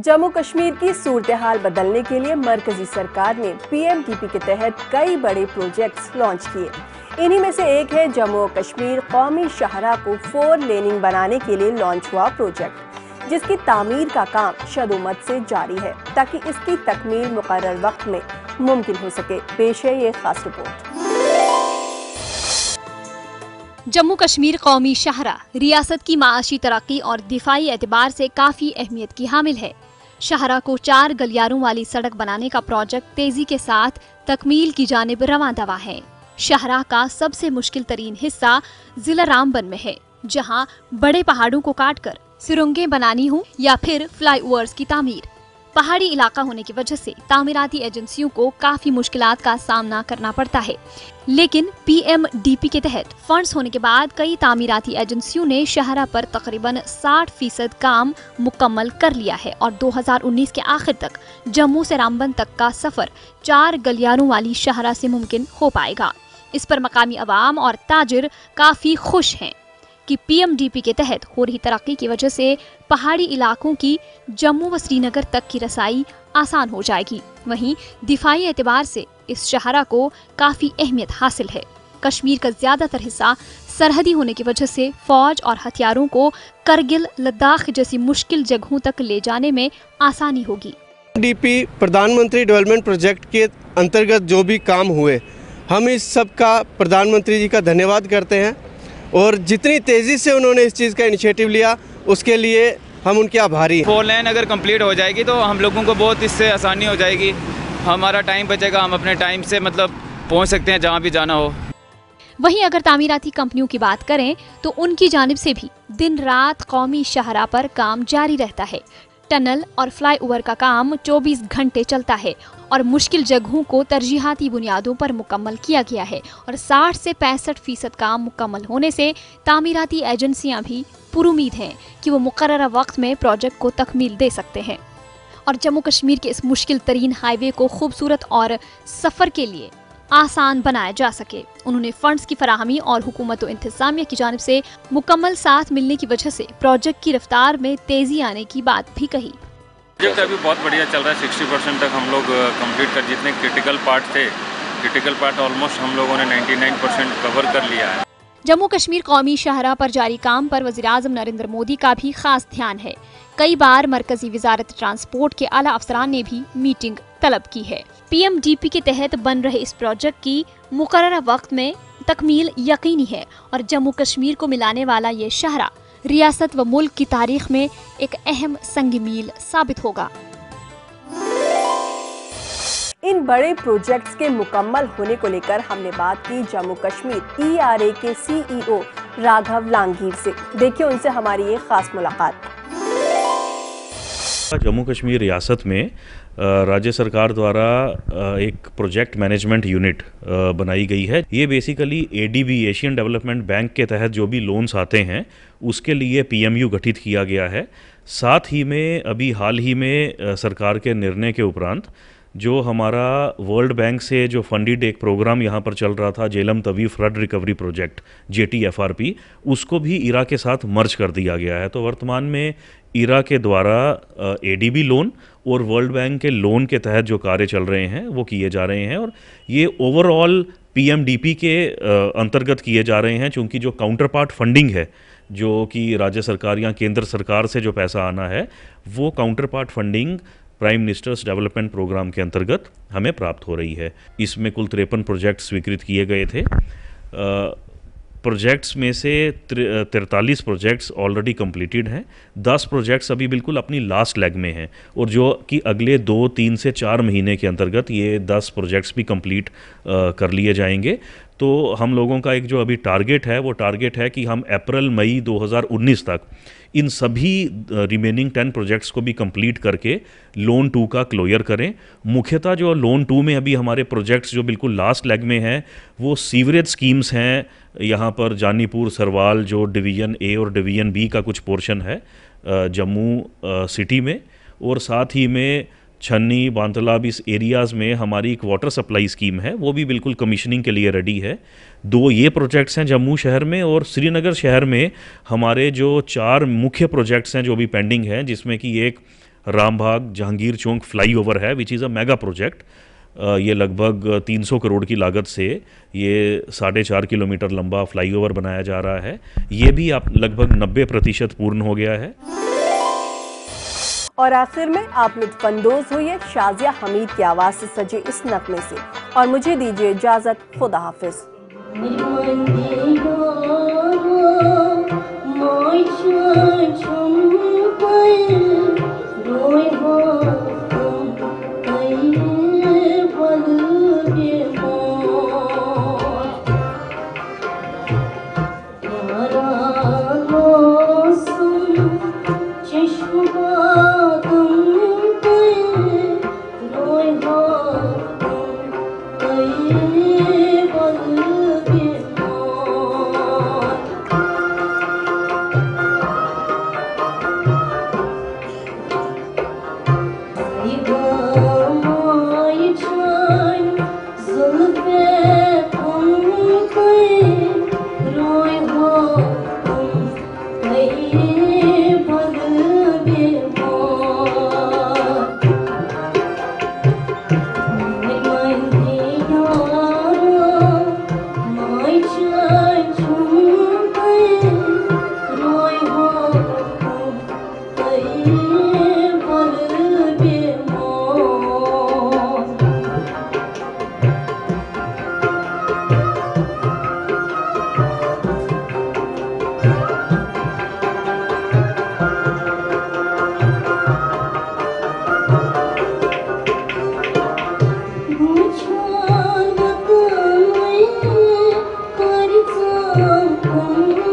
जम्मू कश्मीर की सूरत हाल बदलने के लिए मरकजी सरकार ने PMDP के तहत कई बड़े प्रोजेक्ट्स लॉन्च किए। इन्हीं में से एक है जम्मू कश्मीर कौमी शाहराह को 4 लेनिंग बनाने के लिए लॉन्च हुआ प्रोजेक्ट, जिसकी तामीर का काम शदुमत से जारी है ताकि इसकी तकमील मुकर्रर वक्त में मुमकिन हो सके। पेश है ये खास रिपोर्ट। जम्मू कश्मीर कौमी शाहराह रियासत की माशी तरक्की और दिफाई एतबार से काफी अहमियत की हामिल है। शाहराह को 4 गलियारों वाली सड़क बनाने का प्रोजेक्ट तेजी के साथ तकमील की जानिब रवां दवा है। शाहराह का सबसे मुश्किल तरीन हिस्सा जिला रामबन में है, जहां बड़े पहाड़ों को काटकर सुरंगें बनानी हो या फिर फ्लाईओवर्स की तामीर। पहाड़ी इलाका होने की वजह से तामीराती एजेंसियों को काफी मुश्किलात का सामना करना पड़ता है, लेकिन PMDP के तहत फंड्स होने के बाद कई तामीराती एजेंसियों ने शाहराह पर तकरीबन 60% काम मुकम्मल कर लिया है और 2019 के आखिर तक जम्मू से रामबन तक का सफर 4 गलियारों वाली शाहराह से मुमकिन हो पाएगा। इस पर मकामी अवाम और ताजिर काफी खुश हैं कि PMDP के तहत हो रही तरक्की की वजह से पहाड़ी इलाकों की जम्मू व श्रीनगर तक की रसाई आसान हो जाएगी। वहीं दिफाई एतबार से इस शाहराह को काफी अहमियत हासिल है। कश्मीर का ज्यादातर हिस्सा सरहदी होने की वजह से फौज और हथियारों को करगिल, लद्दाख जैसी मुश्किल जगहों तक ले जाने में आसानी होगी। DP प्रधानमंत्री डेवलपमेंट प्रोजेक्ट के अंतर्गत जो भी काम हुए, हम इस सब का प्रधानमंत्री जी का धन्यवाद करते हैं और जितनी तेज़ी से उन्होंने इस चीज़ का इनिशिएटिव लिया उसके लिए हम उनके आभारी हैं। 4 लेन अगर कंप्लीट हो जाएगी तो हम लोगों को बहुत इससे आसानी हो जाएगी, हमारा टाइम बचेगा, हम अपने टाइम से पहुंच सकते हैं जहां भी जाना हो। वहीं अगर तामीराती कंपनियों की बात करें तो उनकी जानिब से भी दिन रात कौमी शाहराह पर काम जारी रहता है। टनल और फ्लाईओवर का काम 24 घंटे चलता है और मुश्किल जगहों को तरजीहाती बुनियादों पर मुकम्मल किया गया है और 60 से 65% काम मुकम्मल होने से तामीराती एजेंसियां भी पुरुमीद हैं कि वो मुकर्ररा वक्त में प्रोजेक्ट को तकमील दे सकते हैं और जम्मू कश्मीर के इस मुश्किल तरीन हाईवे को खूबसूरत और सफर के लिए आसान बनाया जा सके। उन्होंने फंड्स की फराहमी और हुकूमत व इंतजामिया की जानिब से मुकम्मल साथ मिलने की वजह से प्रोजेक्ट की रफ्तार में तेजी आने की बात भी कही। प्रोजेक्ट अभी बहुत बढ़िया चल रहा है। 60% तक हम लोग कंप्लीट कर, जितने क्रिटिकल पार्ट थे, क्रिटिकल पार्ट ऑलमोस्ट हम लोगों ने 99% कवर कर लिया है। जम्मू कश्मीर कौमी शाहराह पर जारी काम पर वज़ीर-ए-आज़म नरेंद्र मोदी का भी खास ध्यान है। कई बार मरकजी वजारत ट्रांसपोर्ट के आला अफसरान ने भी मीटिंग तलब की है। PMDP के तहत बन रहे इस प्रोजेक्ट की मुकर्ररा वक्त में तकमील यकीनी है और जम्मू कश्मीर को मिलाने वाला ये शाहराह रियासत व मुल्क की तारीख में एक अहम संग मील साबित होगा। इन बड़े प्रोजेक्ट्स के मुकम्मल होने को लेकर हमने बात की जम्मू कश्मीर ERA के CEO राघव लांगीर से। देखिए उनसे हमारी ये खास मुलाकात। जम्मू कश्मीर रियासत में राज्य सरकार द्वारा एक प्रोजेक्ट मैनेजमेंट यूनिट बनाई गई है। ये basically ADB Asian development bank के तहत जो भी लोन्स आते हैं उसके लिए PMU गठित किया गया है। साथ ही में अभी हाल ही में सरकार के निर्णय के उपरांत जो हमारा वर्ल्ड बैंक से जो फंडिड एक प्रोग्राम यहाँ पर चल रहा था, Jhelum Tawi flood recovery project JTFRP, उसको भी IRA के साथ मर्ज कर दिया गया है। तो वर्तमान में IRA के द्वारा ADB लोन और वर्ल्ड बैंक के लोन के तहत जो कार्य चल रहे हैं वो किए जा रहे हैं और ये ओवरऑल PMDP के अंतर्गत किए जा रहे हैं, चूँकि जो काउंटर पार्ट फंडिंग है जो कि राज्य सरकार या केंद्र सरकार से जो पैसा आना है वो counter part funding prime ministers development programme के अंतर्गत हमें प्राप्त हो रही है। इसमें कुल 53 प्रोजेक्ट स्वीकृत किए गए थे। प्रोजेक्ट्स में से 43 प्रोजेक्ट्स ऑलरेडी कंप्लीटेड हैं। 10 प्रोजेक्ट्स अभी बिल्कुल अपनी लास्ट लेग में हैं और जो कि अगले 2, 3 से 4 महीने के अंतर्गत ये 10 प्रोजेक्ट्स भी कंप्लीट कर लिए जाएंगे। तो हम लोगों का एक जो अभी टारगेट है वो टारगेट है कि हम अप्रैल-मई 2019 तक इन सभी रिमेनिंग 10 प्रोजेक्ट्स को भी कंप्लीट करके लोन 2 का क्लोजर करें। मुख्यतः जो लोन 2 में अभी हमारे प्रोजेक्ट्स जो बिल्कुल लास्ट लेग में हैं वो सीवरेज स्कीम्स हैं। यहाँ पर जानीपुर, सरवाल जो डिवीज़न A और डिवीज़न B का कुछ पोर्शन है जम्मू सिटी में, और साथ ही में छन्नी, बांतलाब इस एरियाज़ में हमारी एक वाटर सप्लाई स्कीम है, वो भी बिल्कुल कमीशनिंग के लिए रेडी है। 2 ये प्रोजेक्ट्स हैं जम्मू शहर में, और श्रीनगर शहर में हमारे जो 4 मुख्य प्रोजेक्ट्स हैं जो भी पेंडिंग हैं, जिसमें कि एक रामबाग जहांगीर चौक फ्लाईओवर है, which is a mega project. ये लगभग 300 करोड़ की लागत से ये 4.5 किलोमीटर लंबा फ्लाईओवर बनाया जा रहा है। ये भी आप लगभग 90% पूर्ण हो गया है। और आखिर में आप लुत्फानंदोज हुई शाजिया हमीद की आवाज से सजे इस नगमे से और मुझे दीजिए इजाजत। खुदा हाफिज। Oh